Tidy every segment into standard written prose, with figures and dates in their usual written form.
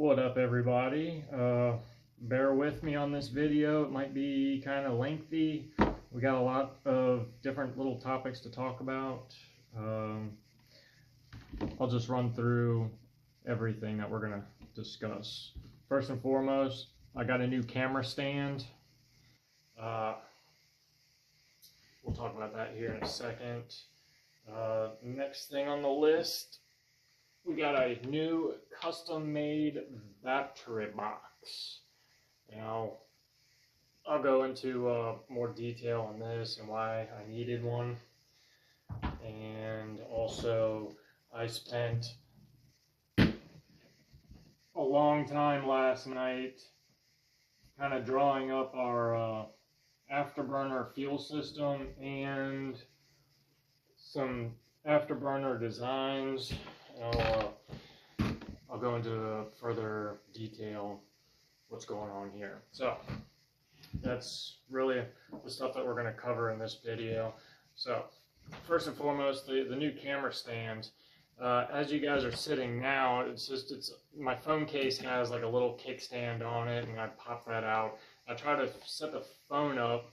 What up, everybody? Bear with me on this video. It might be kind of lengthy. We got a lot of different little topics to talk about. I'll just run through everything that we're going to discuss. First and foremost, I got a new camera stand. We'll talk about that here in a second. Next thing on the list, we got a new custom-made battery box. Now, I'll go into more detail on this and why I needed one. And also, I spent a long time last night kind of drawing up our afterburner fuel system and some afterburner designs. I'll go into further detail what's going on here. So that's really the stuff that we're going to cover in this video. So first and foremost, the new camera stand. As you guys are sitting now, my phone case has like a little kickstand on it, and I pop that out. I try to set the phone up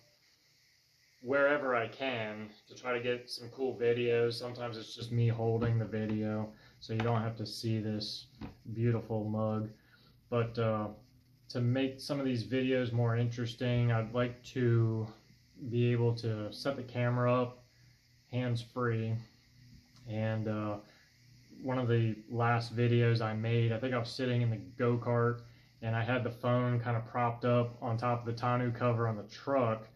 wherever I can to try to get some cool videos. Sometimes it's just me holding the video, so you don't have to see this beautiful mug. But to make some of these videos more interesting, I'd like to be able to set the camera up hands-free. And one of the last videos I made, I think I was sitting in the go-kart and I had the phone kind of propped up on top of the tonneau cover on the truck,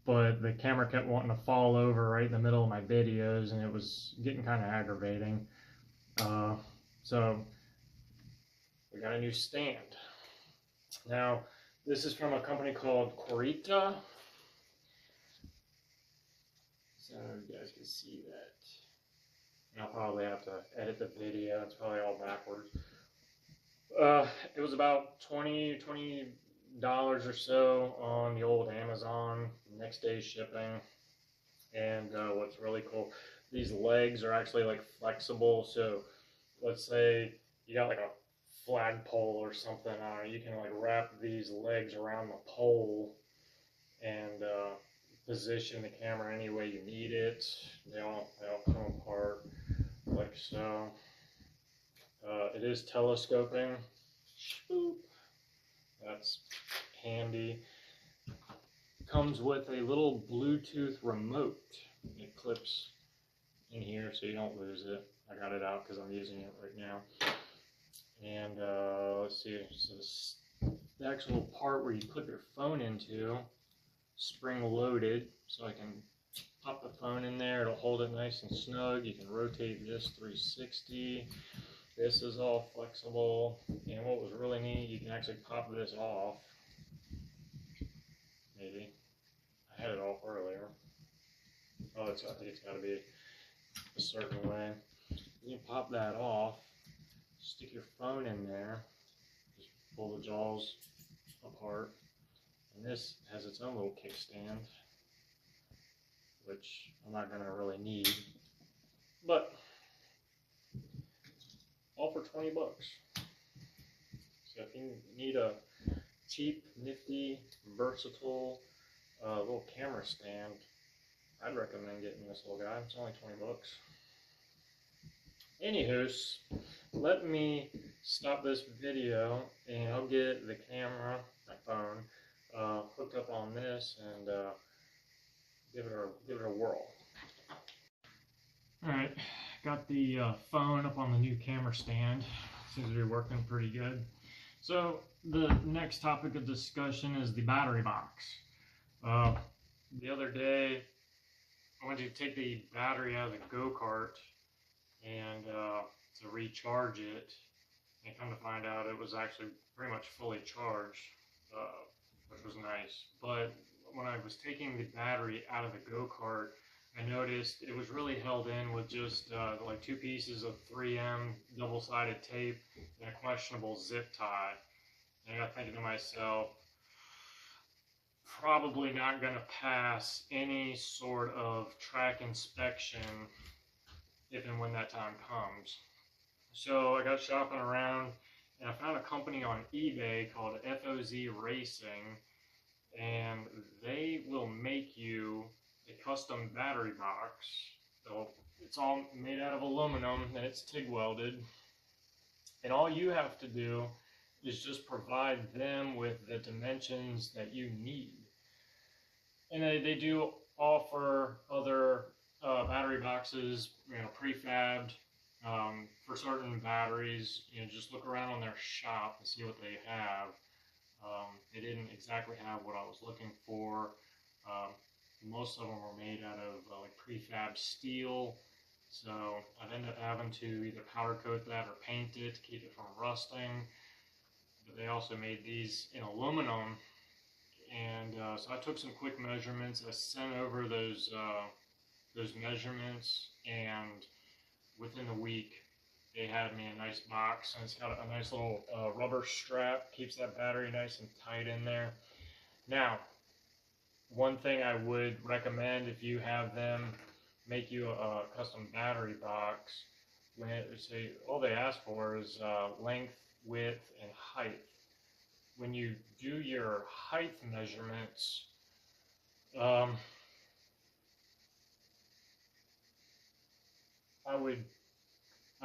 but the camera kept wanting to fall over right in the middle of my videos, and it was getting kind of aggravating. So we got a new stand. Now, this is from a company called Kart. So you guys can see that. And I'll probably have to edit the video. It's probably all backwards. It was about $20 or so on the old Amazon, next day shipping. And what's really cool, these legs are actually like flexible. So let's say you got like a flagpole or something on it, you can like wrap these legs around the pole and position the camera any way you need it. They all come apart like so. It is telescoping. Boop. That's handy. Comes with a little Bluetooth remote. It clips in here so you don't lose it. I got it out because I'm using it right now. And let's see, so the actual part where you put your phone into, spring loaded, so I can pop the phone in there. It'll hold it nice and snug. You can rotate this 360. This is all flexible, and what was really neat, you can actually pop this off. Maybe I had it off earlier. Oh, I think it's got to be a certain way. You can pop that off, stick your phone in there, just pull the jaws apart, and this has its own little kickstand, which I'm not going to really need, but all for 20 bucks. So if you need a cheap, nifty, versatile little camera stand, I'd recommend getting this little guy. It's only 20 bucks. Anywho, let me stop this video and I'll get the camera, my phone, hooked up on this and give it a whirl. Alright, got the phone up on the new camera stand. Seems to be working pretty good. So the next topic of discussion is the battery box. The other day I went to take the battery out of the go-kart and to recharge it, and come to find out it was actually pretty much fully charged, which was nice. But when I was taking the battery out of the go-kart, I noticed it was really held in with just like 2 pieces of 3M double-sided tape and a questionable zip tie. And I got thinking to myself, probably not going to pass any sort of track inspection if and when that time comes. So I got shopping around And I found a company on eBay called FOZ Racing, and they will make you a custom battery box. So it's all made out of aluminum and it's TIG welded. And all you have to do is just provide them with the dimensions that you need. And they do offer other battery boxes, prefabbed for certain batteries. Just look around on their shop and see what they have. They didn't exactly have what I was looking for. Most of them were made out of like prefab steel. So I've ended up having to either powder coat that or paint it to keep it from rusting. But they also made these in aluminum. And so I took some quick measurements. I sent over those measurements, and within a week, they had me a nice box, and it's got a nice little rubber strap, keeps that battery nice and tight in there. Now, one thing I would recommend if you have them make you a custom battery box, when all they ask for is length, width, and height. When you do your height measurements, I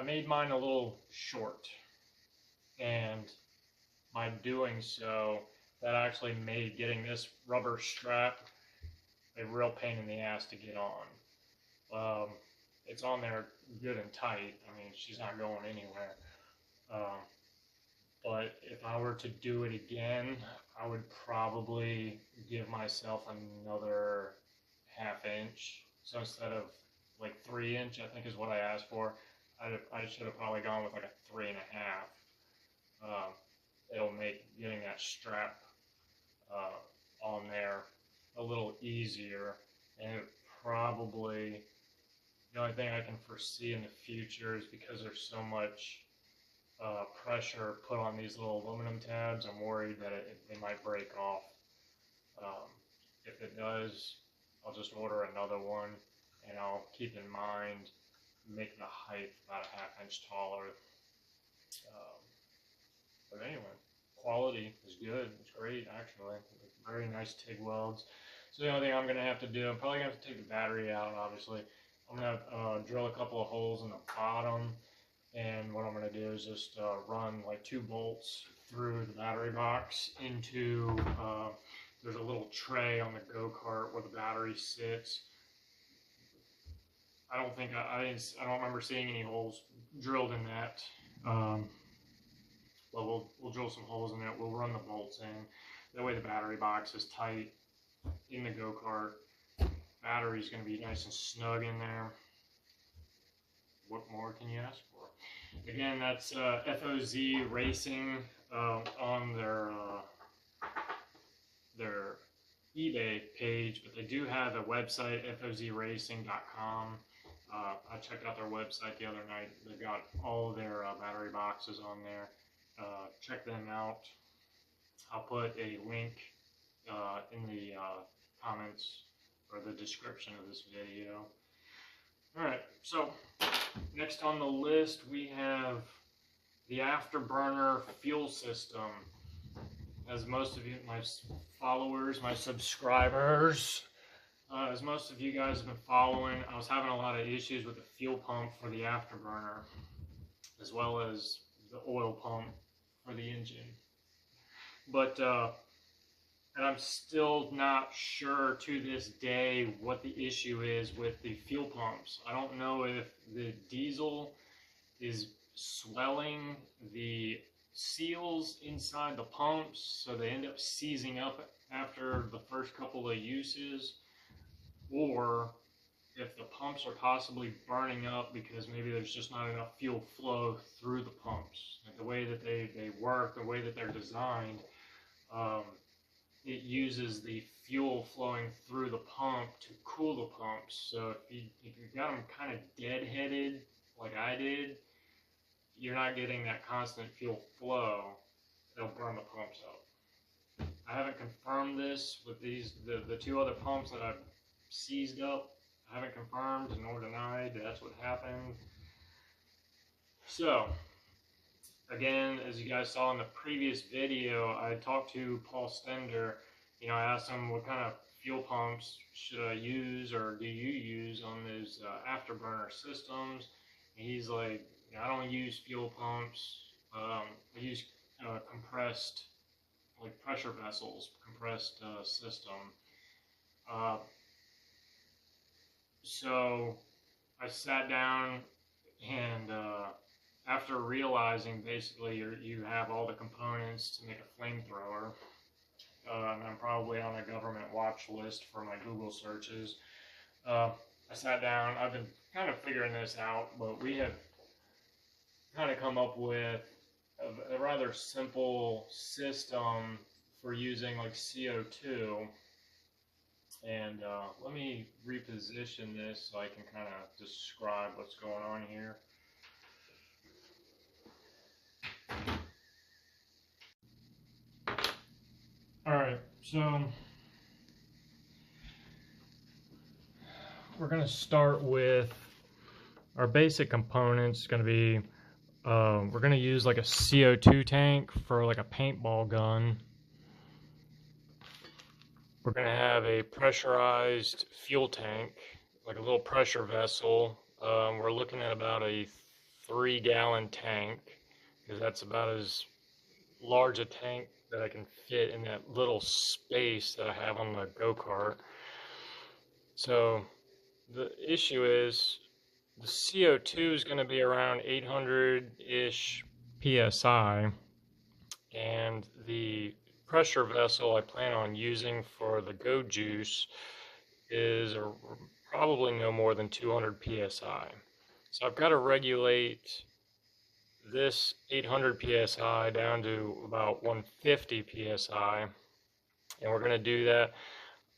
made mine a little short, and by doing so, that actually made getting this rubber strap a real pain in the ass to get on. It's on there good and tight. I mean, she's not going anywhere. But if I were to do it again, I would probably give myself another ½ inch. So instead of like 3 inch, I think is what I asked for, I should have probably gone with like a 3 1/2. It'll make getting that strap on there a little easier, and it probably, the only thing I can foresee in the future is because there's so much pressure put on these little aluminum tabs, I'm worried that they might break off. If it does, I'll just order another one, and I'll keep in mind make the height about a ½ inch taller. But anyway, quality is good. It's great, actually. Very nice TIG welds. So the only thing I'm going to have to do, I'm probably going to have to take the battery out, obviously. I'm going to drill a couple of holes in the bottom. And what I'm going to do is just run like 2 bolts through the battery box into, there's a little tray on the go-kart where the battery sits. I don't remember seeing any holes drilled in that. But we'll drill some holes in it. We'll run the bolts in. That way the battery box is tight in the go-kart. Battery's going to be nice and snug in there. What more can you ask for? Again, that's FOZ Racing on their eBay page, but they do have a website, fozracing.com. I checked out their website the other night. They've got all of their battery boxes on there. Check them out. I'll put a link in the comments or the description of this video. Alright, so next on the list we have the afterburner fuel system. As most of you, my followers, my subscribers, as most of you guys have been following, I was having a lot of issues with the fuel pump for the afterburner, as well as the oil pump for the engine. But, and I'm still not sure to this day what the issue is with the fuel pumps. I don't know if the diesel is swelling the seals inside the pumps, so they end up seizing up after the first couple of uses, or if the pumps are possibly burning up because maybe there's just not enough fuel flow through the pumps. Like the way that they work, the way that they're designed, it uses the fuel flowing through the pump to cool the pumps. So if you've got them kind of deadheaded like I did, you're not getting that constant fuel flow. They'll burn the pumps up. I haven't confirmed this with the 2 other pumps that I've seized up. I haven't confirmed nor denied that's what happened. So again, as you guys saw in the previous video, I talked to Paul Stender. You know, I asked him what kind of fuel pumps should I use or do you use on those afterburner systems. And he's like, I don't use fuel pumps. I use compressed, like pressure vessels, compressed system. Uh, so I sat down and after realizing basically you have all the components to make a flamethrower, and I'm probably on a government watch list for my Google searches, I sat down. I've been kind of figuring this out, but we have kind of come up with a rather simple system for using like CO2. And let me reposition this so I can kind of describe what's going on here. Alright, so we're going to start with our basic components. Going to be, we're going to use like a CO2 tank for like a paintball gun. We're going to have a pressurized fuel tank, like a little pressure vessel. We're looking at about a 3-gallon tank, because that's about as large a tank that I can fit in that little space that I have on the go-kart. So the issue is the CO2 is going to be around 800-ish psi, and the pressure vessel I plan on using for the go juice is probably no more than 200 psi. So I've got to regulate this 800 psi down to about 150 psi, and we're going to do that.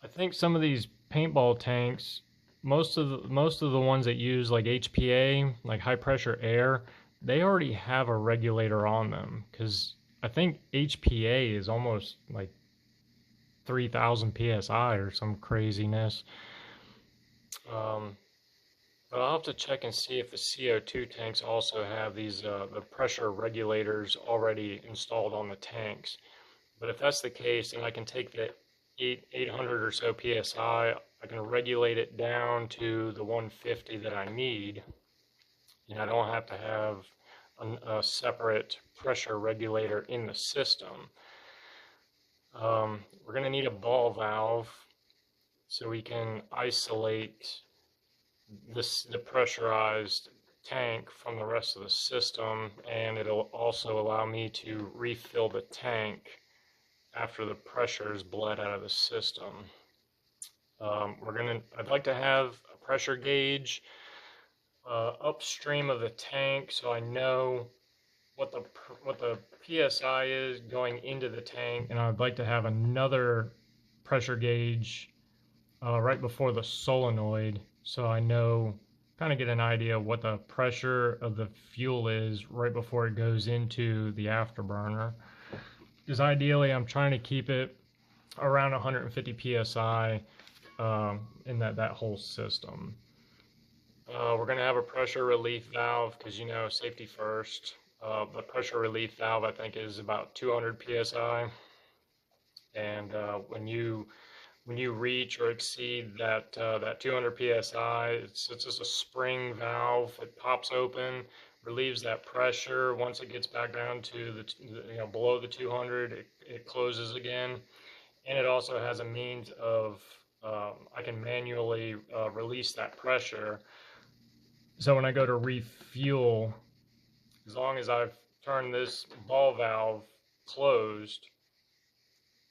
I think some of these paintball tanks, most of the ones that use like HPA, like high pressure air, they already have a regulator on them, because I think HPA is almost like 3,000 psi or some craziness. But I'll have to check and see if the CO2 tanks also have these the pressure regulators already installed on the tanks. But if that's the case, then I can take the 800 or so psi, I can regulate it down to the 150 that I need, and I don't have to have a separate pressure regulator in the system. We're going to need a ball valve so we can isolate the pressurized tank from the rest of the system, and it'll also allow me to refill the tank after the pressure is bled out of the system. I'd like to have a pressure gauge upstream of the tank, so I know what the PSI is going into the tank, and I'd like to have another pressure gauge right before the solenoid, so I know, kind of get an idea of what the pressure of the fuel is right before it goes into the afterburner. Because ideally I'm trying to keep it around 150 psi in that whole system. We're going to have a pressure relief valve, because, you know, safety first. The pressure relief valve, I think, is about 200 psi, and when you reach or exceed that 200 psi, it's just a spring valve. It pops open, relieves that pressure. Once it gets back down to below the 200, it closes again. And it also has a means of I can manually release that pressure. So when I go to refuel, as long as I've turned this ball valve closed,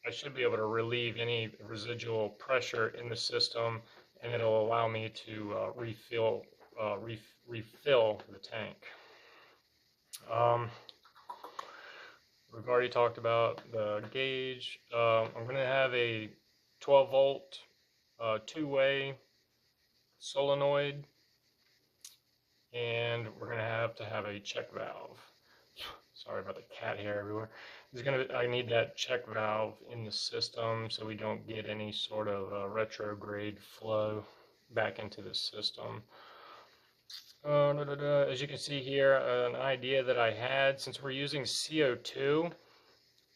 I should be able to relieve any residual pressure in the system, and it'll allow me to refill the tank. We've already talked about the gauge. I'm going to have a 12 volt two-way solenoid, and we're going to have a check valve. Sorry about the cat hair everywhere. I need that check valve in the system so we don't get any sort of retrograde flow back into the system. As you can see here, an idea that I had, since we're using CO2,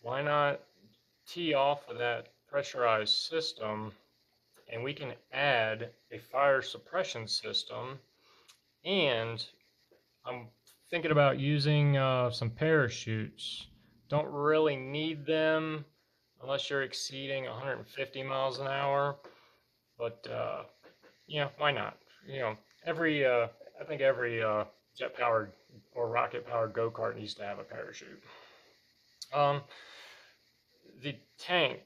why not tee off of that pressurized system and we can add a fire suppression system. And I'm thinking about using some parachutes. Don't really need them unless you're exceeding 150 miles an hour, but yeah, why not? You know, every I think every jet-powered or rocket-powered go-kart needs to have a parachute. Um, the tank,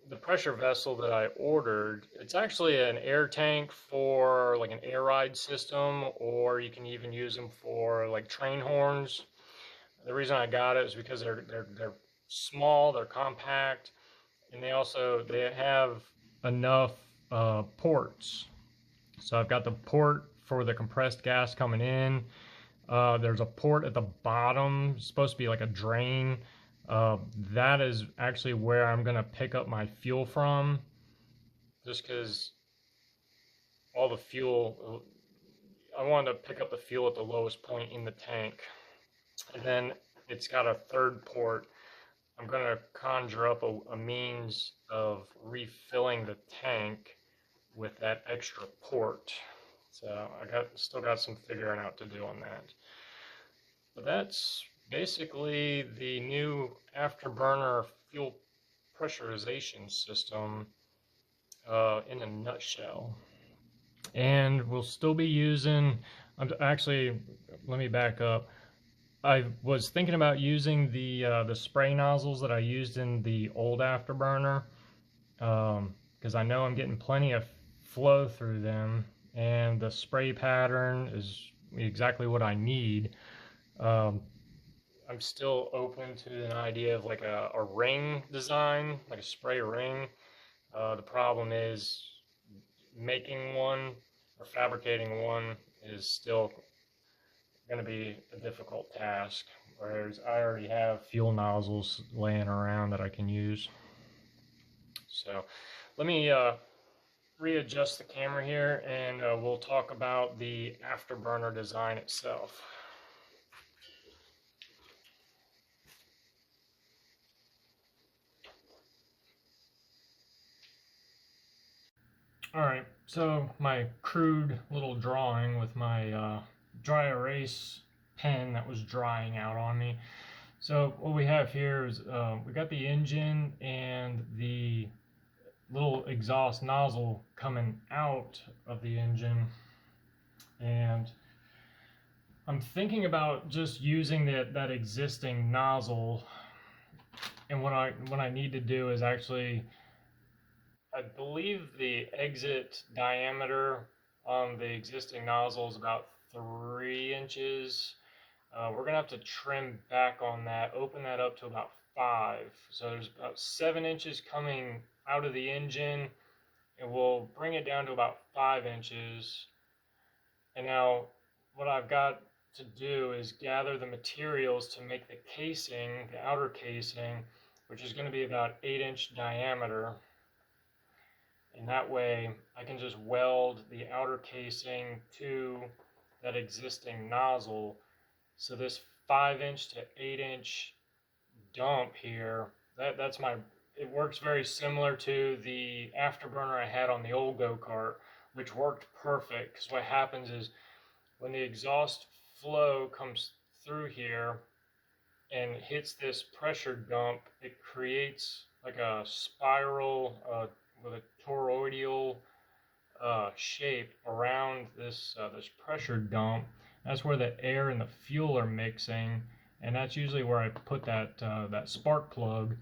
the pressure vessel that I ordered, it's actually an air tank for like an air ride system, or you can even use them for like train horns. The reason I got it is because they're small, they're compact, and they have enough ports. So I've got the port for the compressed gas coming in. There's a port at the bottom, it's supposed to be like a drain. That is actually where I'm gonna pick up my fuel from, just because all the fuel, I wanted to pick up the fuel at the lowest point in the tank. And then it's got a third port. I'm gonna conjure up a means of refilling the tank with that extra port. So still got some figuring out to do on that. But that's basically the new afterburner fuel pressurization system in a nutshell. And we'll still be using, actually, let me back up. I was thinking about using the spray nozzles that I used in the old afterburner, because I know I'm getting plenty of flow through them, and the spray pattern is exactly what I need. Um, I'm still open to an idea of like a ring design, like a spray ring. The problem is making one or fabricating one is still going to be a difficult task, whereas I already have fuel nozzles laying around that I can use. So let me readjust the camera here, and we'll talk about the afterburner design itself. All right, so my crude little drawing with my dry erase pen that was drying out on me. So what we have here is we got the engine and the little exhaust nozzle coming out of the engine, and I'm thinking about just using that existing nozzle. And what I need to do is actually, I believe the exit diameter on the existing nozzle is about 3 inches. We're gonna have to trim back on that, open that up to about 5. So there's about 7 inches coming out of the engine, and we'll bring it down to about 5 inches. And now what I've got to do is gather the materials to make the casing, the outer casing, which is going to be about 8-inch diameter. And that way I can just weld the outer casing to that existing nozzle. So this 5-inch to 8-inch dump here, that's my, it works very similar to the afterburner I had on the old go-kart, which worked perfect, because what happens is when the exhaust flow comes through here and hits this pressure dump, it creates like a spiral with a toroidal shape around this pressure dump. That's where the air and the fuel are mixing, and that's usually where I put that spark plug,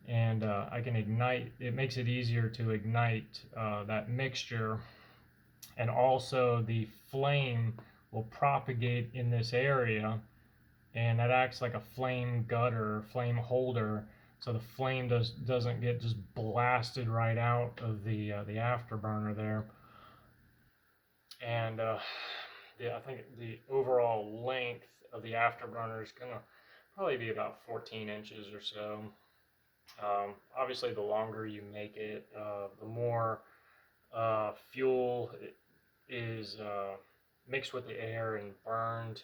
and I can ignite. It makes it easier to ignite that mixture, and also the flame will propagate in this area, and that acts like a flame gutter, flame holder, so the flame doesn't get just blasted right out of the afterburner there. And I think the overall length of the afterburner is gonna probably be about 14 inches or so. Obviously, the longer you make it, the more fuel is mixed with the air and burned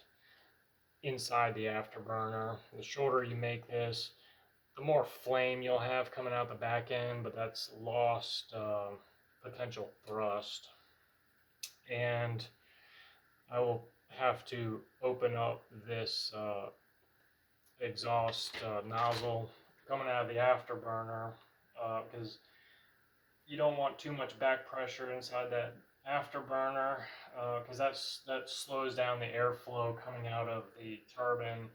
inside the afterburner. The shorter you make this, the more flame you'll have coming out the back end, but that's lost potential thrust. And I will have to open up this exhaust nozzle coming out of the afterburner because you don't want too much back pressure inside that afterburner because that slows down the airflow coming out of the turbine,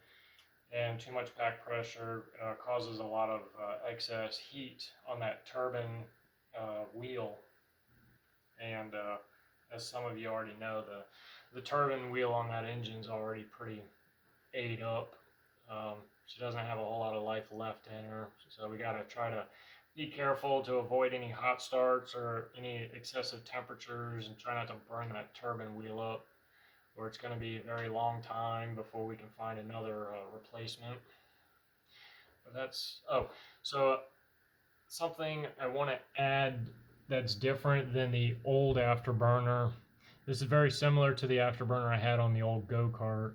and too much back pressure causes a lot of excess heat on that turbine wheel. And as some of you already know, the turbine wheel on that engine is already pretty ate up. She doesn't have a whole lot of life left in her, so we got to try to be careful to avoid any hot starts or any excessive temperatures, and try not to burn that turbine wheel up, or it's going to be a very long time before we can find another replacement. But that's so something I want to add that's different than the old afterburner. This is very similar to the afterburner I had on the old go-kart.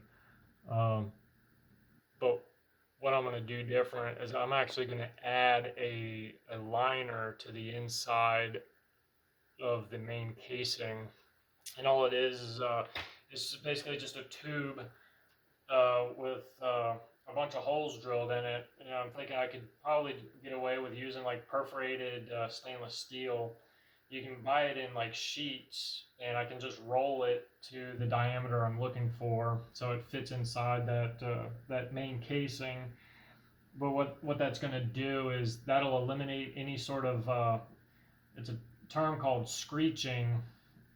But what I'm going to do different is I'm actually going to add a liner to the inside of the main casing. And all it is it's basically just a tube with a bunch of holes drilled in it. And I'm thinking I could probably get away with using like perforated stainless steel. You can buy it in like sheets, and I can just roll it to the diameter I'm looking for, so it fits inside that main casing. But what that's going to do is that'll eliminate any sort of it's a term called screeching.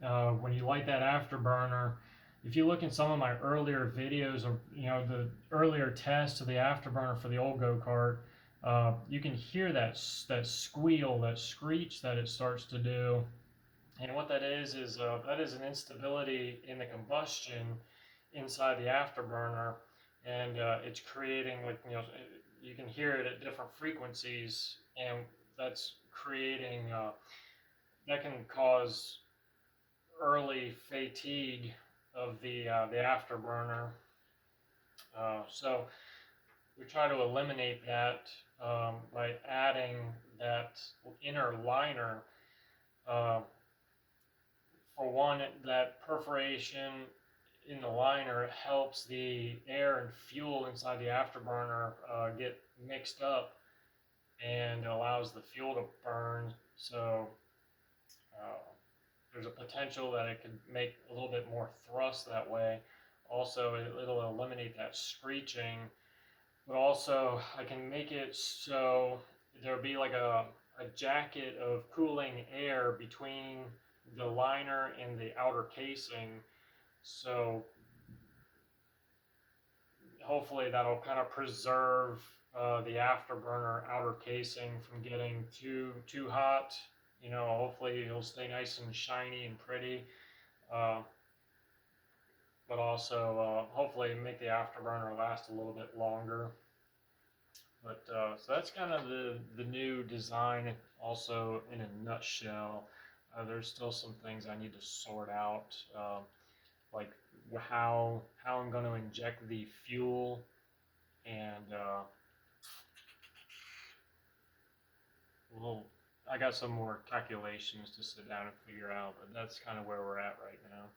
When you light that afterburner, if you look in some of my earlier videos, or the earlier tests of the afterburner for the old go-kart, you can hear that squeal, that screech that it starts to do. And what that is that is an instability in the combustion inside the afterburner, and it's creating, like, you can hear it at different frequencies, and that's creating that can cause early fatigue of the afterburner. So we try to eliminate that by adding that inner liner. For one, that perforation in the liner helps the air and fuel inside the afterburner get mixed up, and allows the fuel to burn. So there's a potential that it could make a little bit more thrust that way. Also, it'll eliminate that screeching, but also I can make it so there'll be like a jacket of cooling air between the liner and the outer casing. So hopefully that'll kind of preserve the afterburner outer casing from getting too hot. Hopefully it'll stay nice and shiny and pretty, but also hopefully make the afterburner last a little bit longer. But so that's kind of the new design, also in a nutshell. There's still some things I need to sort out, like how I'm going to inject the fuel, and I got some more calculations to sit down and figure out. But that's kind of where we're at right now.